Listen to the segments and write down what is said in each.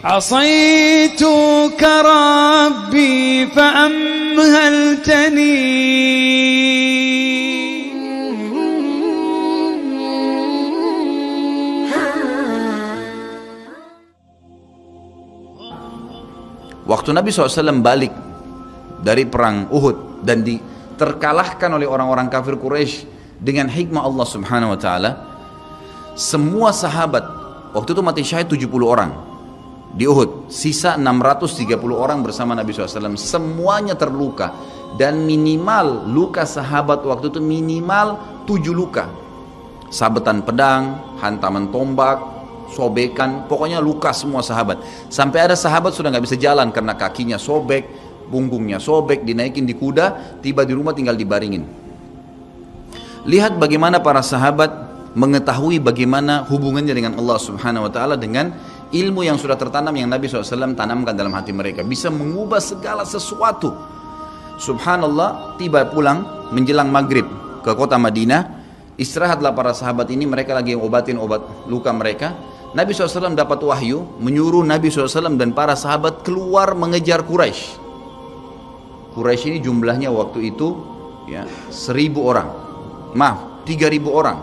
عصيتك ربي فأمهلتني Waktu Nabi SAW balik dari perang Uhud dan terkalahkan oleh orang-orang kafir Quraisy dengan hikmah Allah Subhanahu wa taala, semua sahabat waktu itu mati syahid 70 orang di Uhud, sisa 630 orang bersama Nabi SAW, semuanya terluka, dan minimal luka sahabat waktu itu minimal 7 luka, sabetan pedang, hantaman tombak, sobekan, pokoknya luka semua sahabat. Sampai ada sahabat sudah nggak bisa jalan karena kakinya sobek, punggungnya sobek, dinaikin di kuda, tiba di rumah tinggal dibaringin. Lihat bagaimana para sahabat mengetahui bagaimana hubungannya dengan Allah Subhanahu wa taala dengan ilmu yang sudah tertanam yang Nabi SAW tanamkan dalam hati mereka, bisa mengubah segala sesuatu. Subhanallah, tiba pulang menjelang maghrib ke kota Madinah, istirahatlah para sahabat ini, mereka lagi obatin obat luka mereka. Nabi SAW dapat wahyu menyuruh Nabi SAW dan para sahabat keluar mengejar Quraisy. Quraisy ini jumlahnya waktu itu ya 1.000 orang, maaf 3.000 orang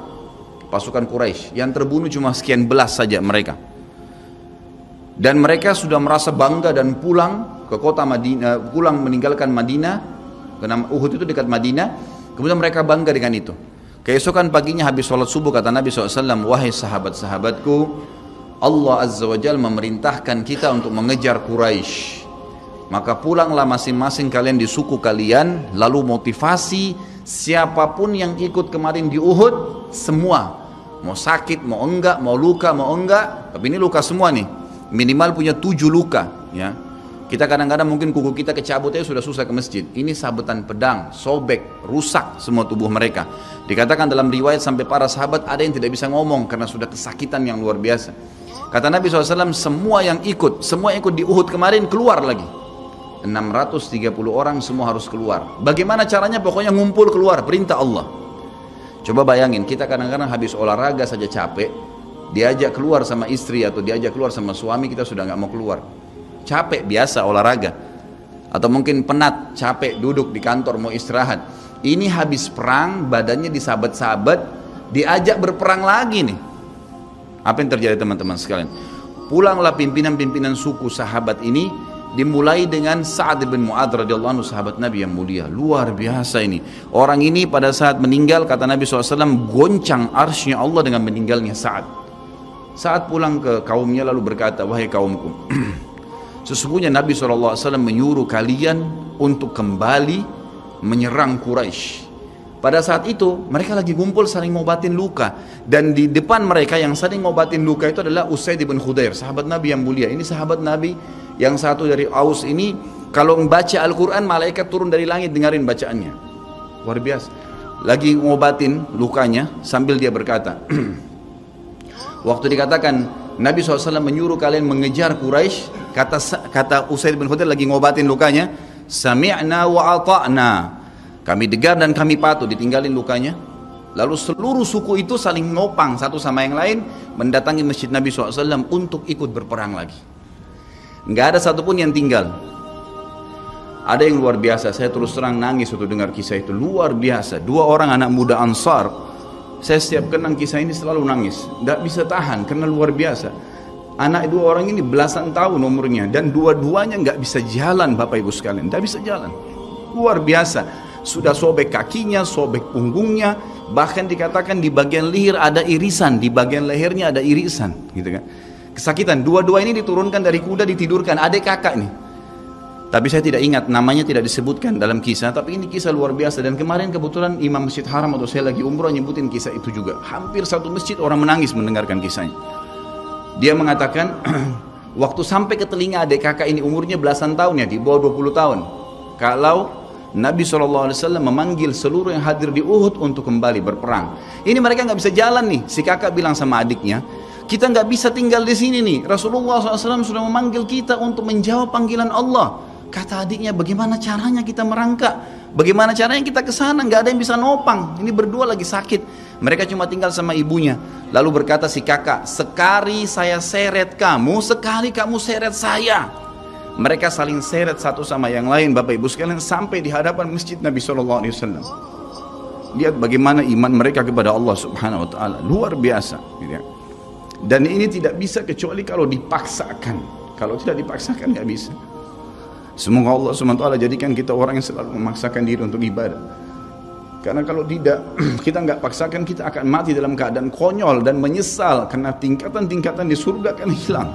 pasukan Quraisy, yang terbunuh cuma sekian belas saja mereka. Dan mereka sudah merasa bangga dan pulang ke kota Madinah, pulang meninggalkan Madinah, karena Uhud itu dekat Madinah. Kemudian mereka bangga dengan itu. Keesokan paginya habis sholat subuh kata Nabi SAW, wahai sahabat-sahabatku, Allah Azza wa Jalla memerintahkan kita untuk mengejar Quraisy. Maka pulanglah masing-masing kalian di suku kalian, lalu motivasi siapapun yang ikut kemarin di Uhud, semua, mau sakit, mau enggak, mau luka, mau enggak, tapi ini luka semua nih, minimal punya 7 luka ya. Kita kadang-kadang mungkin kuku kita kecabut aja sudah susah ke masjid. Ini sabetan pedang, sobek, rusak semua tubuh mereka. Dikatakan dalam riwayat sampai para sahabat ada yang tidak bisa ngomong karena sudah kesakitan yang luar biasa. Kata Nabi SAW, semua yang ikut di Uhud kemarin keluar lagi. 630 orang semua harus keluar. Bagaimana caranya? Pokoknya ngumpul keluar, perintah Allah. Coba bayangin, kita kadang-kadang habis olahraga saja capek, diajak keluar sama istri atau diajak keluar sama suami, kita sudah nggak mau keluar. Capek biasa olahraga, atau mungkin penat, capek duduk di kantor mau istirahat. Ini habis perang, badannya disabet-sabet, diajak berperang lagi nih. Apa yang terjadi teman-teman sekalian? Pulanglah pimpinan-pimpinan suku sahabat ini, dimulai dengan Sa'ad bin Mu'adz radhiyallahu anhu, sahabat Nabi yang mulia. Luar biasa ini. Orang ini pada saat meninggal, kata Nabi SAW, goncang arsy-Nya Allah dengan meninggalnya Sa'ad. Saat pulang ke kaumnya lalu berkata, wahai kaumku, sesungguhnya Nabi SAW menyuruh kalian untuk kembali menyerang Quraisy. Pada saat itu mereka lagi kumpul saling ngobatin luka, dan di depan mereka yang saling ngobatin luka itu adalah Usaid bin Khudair, sahabat Nabi yang mulia. Ini sahabat Nabi yang satu dari Aus ini, kalau membaca Al-Quran malaikat turun dari langit dengarin bacaannya. Luar biasa. Lagi ngobatin lukanya sambil dia berkata, waktu dikatakan Nabi SAW menyuruh kalian mengejar Quraisy, kata Usaid bin Khudair lagi ngobatin lukanya, sami'na wa ata'na, kami dengar dan kami patuh, ditinggalin lukanya. Lalu seluruh suku itu saling nopang satu sama yang lain, mendatangi masjid Nabi SAW untuk ikut berperang lagi. Nggak ada satupun yang tinggal. Ada yang luar biasa, saya terus terang nangis waktu dengar kisah itu, luar biasa. 2 orang anak muda Ansar, saya setiap kenang kisah ini selalu nangis, nggak bisa tahan karena luar biasa. Anak 2 orang ini belasan tahun umurnya, dan dua-duanya nggak bisa jalan, Bapak Ibu sekalian, nggak bisa jalan. Luar biasa. Sudah sobek kakinya, sobek punggungnya, bahkan dikatakan di bagian leher ada irisan, di bagian lehernya ada irisan, gitu kan. Kesakitan. Dua-dua ini diturunkan dari kuda, ditidurkan, adik kakak nih. Tapi saya tidak ingat, namanya tidak disebutkan dalam kisah, tapi ini kisah luar biasa. Dan kemarin kebetulan Imam Masjid Haram atau saya lagi umroh nyebutin kisah itu juga. Hampir satu masjid orang menangis mendengarkan kisahnya. Dia mengatakan, waktu sampai ke telinga adik kakak ini umurnya belasan tahun ya, di bawah 20 tahun. Kalau Nabi SAW memanggil seluruh yang hadir di Uhud untuk kembali berperang. Ini mereka nggak bisa jalan nih. Si kakak bilang sama adiknya, kita nggak bisa tinggal di sini nih. Rasulullah SAW sudah memanggil kita untuk menjawab panggilan Allah. Kata adiknya, bagaimana caranya kita merangkak? Bagaimana caranya kita ke sana? Nggak ada yang bisa nopang. Ini berdua lagi sakit. Mereka cuma tinggal sama ibunya. Lalu berkata si kakak, sekali saya seret kamu, sekali kamu seret saya. Mereka saling seret satu sama yang lain, Bapak Ibu sekalian, sampai di hadapan masjid Nabi SAW. Lihat bagaimana iman mereka kepada Allah Subhanahu Wa Taala, luar biasa. Dan ini tidak bisa kecuali kalau dipaksakan. Kalau tidak dipaksakan nggak bisa. Semoga Allah SWT jadikan kita orang yang selalu memaksakan diri untuk ibadah. Karena kalau tidak, kita nggak paksakan, kita akan mati dalam keadaan konyol dan menyesal karena tingkatan-tingkatan di surga akan hilang.